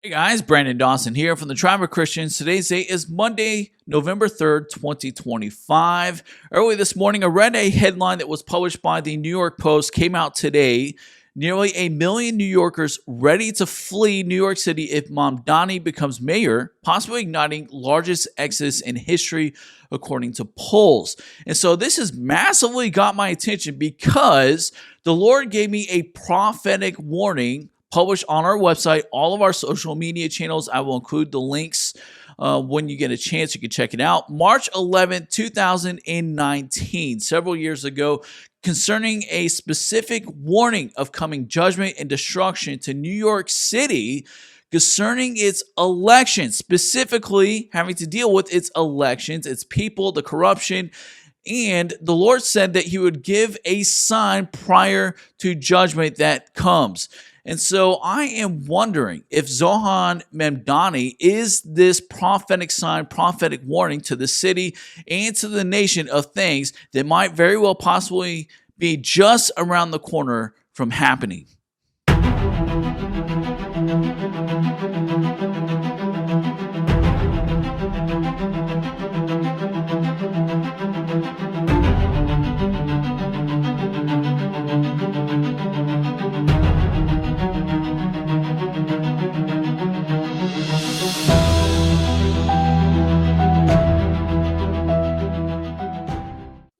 Hey guys, Brandon Dawson here from the Tribe of Christians. Today's date is Monday, November 3rd, 2025. Early this morning, I read a headline that was published by the New York Post, came out today. Nearly 1 million New Yorkers ready to flee New York City if Mamdani becomes mayor, possibly igniting largest exodus in history, according to polls. And so this has massively got my attention because the Lord gave me a prophetic warning published on our website, all of our social media channels. I will include the links when you get a chance. You can check it out. March 11, 2019, several years ago, concerning a specific warning of coming judgment and destruction to New York City concerning its elections, specifically having to deal with its elections, its people, the corruption. And the Lord said that he would give a sign prior to judgment that comes. And so I am wondering if Zohran Mamdani is this prophetic sign, prophetic warning to the city and to the nation of things that might very well possibly be just around the corner from happening.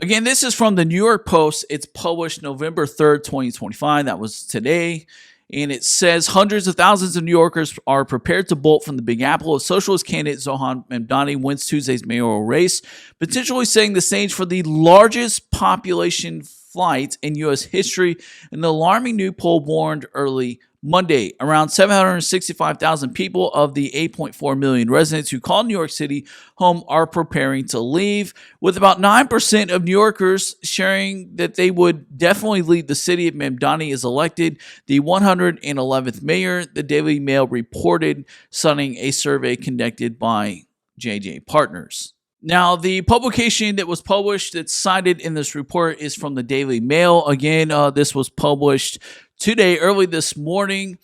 Again, this is from the New York Post. It's published November 3rd, 2025. That was today. And it says hundreds of thousands of New Yorkers are prepared to bolt from the Big Apple. Socialist candidate Zohran Mamdani wins Tuesday's mayoral race, potentially setting the stage for the largest population flight in U.S. history. An alarming new poll warned early Monday, around 765,000 people of the 8.4 million residents who call New York City home are preparing to leave, with about 9% of New Yorkers sharing that they would definitely leave the city if Mamdani is elected the 111th mayor, the Daily Mail reported, citing a survey conducted by JJ Partners. Now, the publication that was published that's cited in this report is from the Daily Mail. Again, this was published today, early this morning.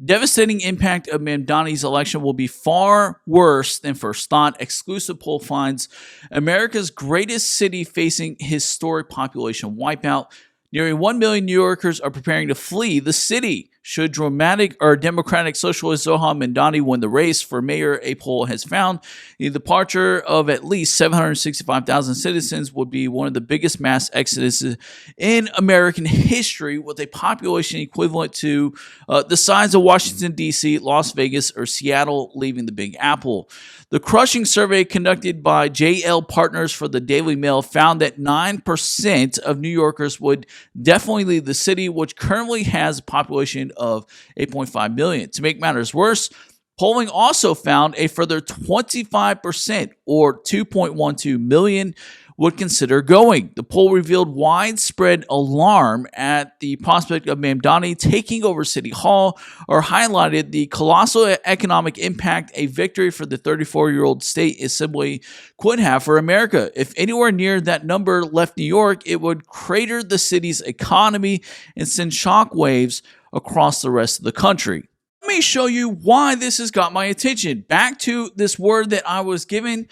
Devastating impact of Mamdani's election will be far worse than first thought. Exclusive poll finds America's greatest city facing historic population wipeout. Nearly 1 million New Yorkers are preparing to flee the city should Democratic Socialist Zohran Mamdani win the race for mayor. A poll has found the departure of at least 765,000 citizens would be one of the biggest mass exoduses in American history, with a population equivalent to the size of Washington, D.C., Las Vegas, or Seattle leaving the Big Apple. The crushing survey conducted by JL Partners for the Daily Mail found that 9% of New Yorkers would definitely leave the city, which currently has a population of 8.5 million. To make matters worse, polling also found a further 25%, or 2.12 million, would consider going. The poll revealed widespread alarm at the prospect of Mamdani taking over City Hall, or highlighted the colossal economic impact a victory for the 34-year-old state assembly could have for America. If anywhere near that number left New York, it would crater the city's economy and send shockwaves across the rest of the country. Let me show you why this has got my attention. Back to this word that I was given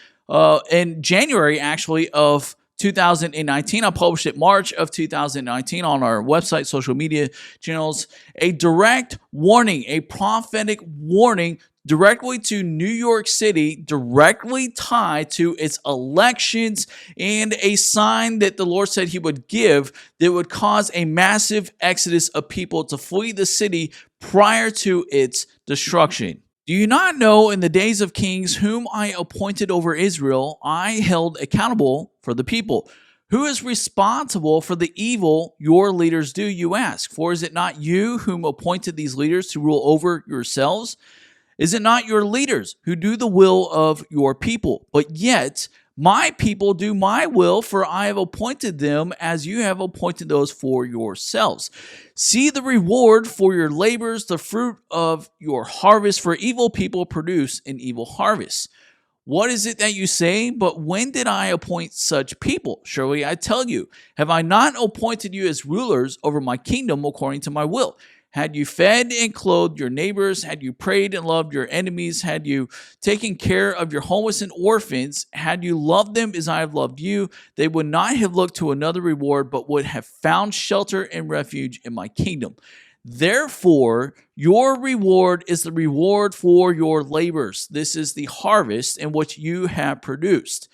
in January, actually, of 2019. I published it March of 2019 on our website, social media channels. A direct warning, a prophetic warning directly to New York City, directly tied to its elections, and a sign that the Lord said he would give that would cause a massive exodus of people to flee the city prior to its destruction. Do you not know, in the days of kings whom I appointed over Israel, I held accountable for the people? Who is responsible for the evil your leaders do, you ask? For is it not you whom appointed these leaders to rule over yourselves? Is it not your leaders who do the will of your people? But yet my people do my will, for I have appointed them as you have appointed those for yourselves. See the reward for your labors, the fruit of your harvest, for evil people produce an evil harvest. What is it that you say? But when did I appoint such people? Surely I tell you, have I not appointed you as rulers over my kingdom according to my will? Had you fed and clothed your neighbors, had you prayed and loved your enemies, had you taken care of your homeless and orphans, had you loved them as I have loved you, they would not have looked to another reward, but would have found shelter and refuge in my kingdom. Therefore, your reward is the reward for your labors. This is the harvest in which you have produced.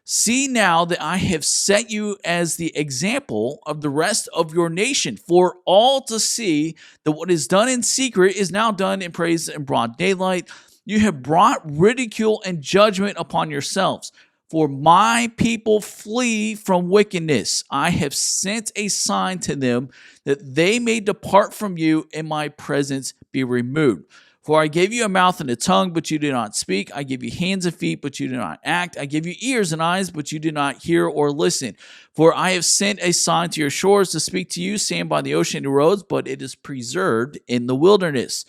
See now that I have set you as the example of the rest of your nation, for all to see that what is done in secret is now done in praise and broad daylight. You have brought ridicule and judgment upon yourselves. For my people flee from wickedness. I have sent a sign to them that they may depart from you and my presence be removed. For I gave you a mouth and a tongue, but you did not speak. I gave you hands and feet, but you did not act. I gave you ears and eyes, but you did not hear or listen. For I have sent a sign to your shores to speak to you, sand by the ocean and roads, but it is preserved in the wilderness.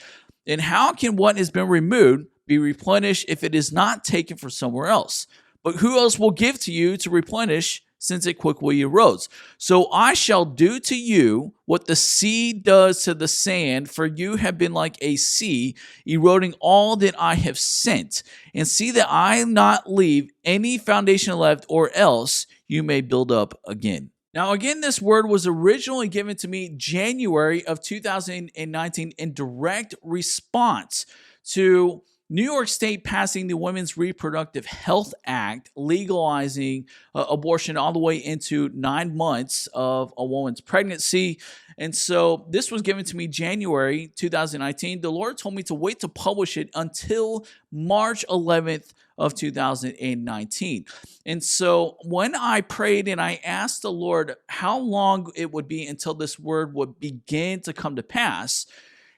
And how can what has been removed be replenished if it is not taken from somewhere else? But who else will give to you to replenish, since it quickly erodes? So I shall do to you what the sea does to the sand, for you have been like a sea, eroding all that I have sent. And see that I not leave any foundation left, or else you may build up again. Now, again, this word was originally given to me January of 2019 in direct response to New York State passing the Women's Reproductive Health Act, legalizing abortion all the way into 9 months of a woman's pregnancy. And so this was given to me January 2019. The Lord told me to wait to publish it until March 11th of 2019. And so when I prayed and I asked the Lord how long it would be until this word would begin to come to pass,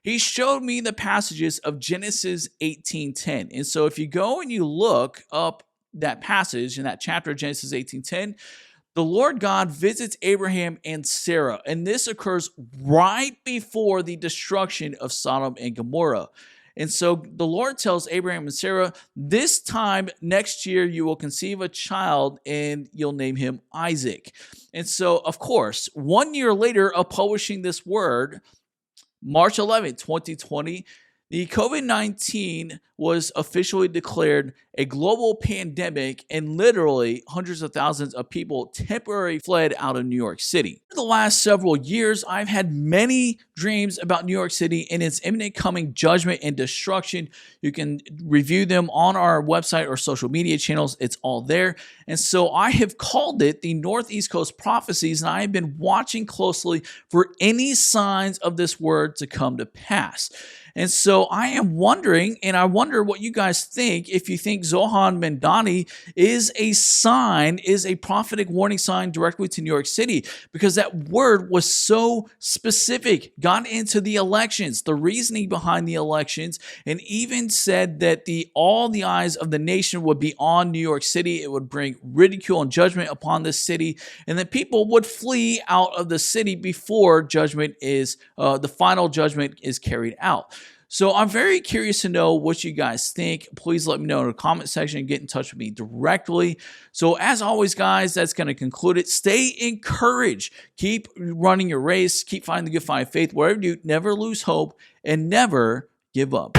He showed me the passages of Genesis 18:10. And so if you go and you look up that passage in that chapter of Genesis 18:10, the Lord God visits Abraham and Sarah. And this occurs right before the destruction of Sodom and Gomorrah. And so the Lord tells Abraham and Sarah, this time next year you will conceive a child and you'll name him Isaac. And so, of course, 1 year later of publishing this word, March 11th, 2020, the COVID-19 was officially declared a global pandemic, and literally hundreds of thousands of people temporarily fled out of New York City. For the last several years, I've had many dreams about New York City and its imminent coming judgment and destruction. You can review them on our website or social media channels. It's all there. And so I have called it the Northeast Coast Prophecies, and I have been watching closely for any signs of this word to come to pass. And so I am wondering, and I wonder what you guys think, if you think Zohran Mamdani is a sign, is a prophetic warning sign directly to New York City, because that word was so specific, got into the elections, the reasoning behind the elections, and even said that all the eyes of the nation would be on New York City. It would bring ridicule and judgment upon this city, and that people would flee out of the city before judgment is, the final judgment is carried out. So I'm very curious to know what you guys think. Please let me know in the comment section and get in touch with me directly. So as always, guys, that's going to conclude it. Stay encouraged. Keep running your race. Keep finding the good fight of faith. Wherever you do, never lose hope and never give up.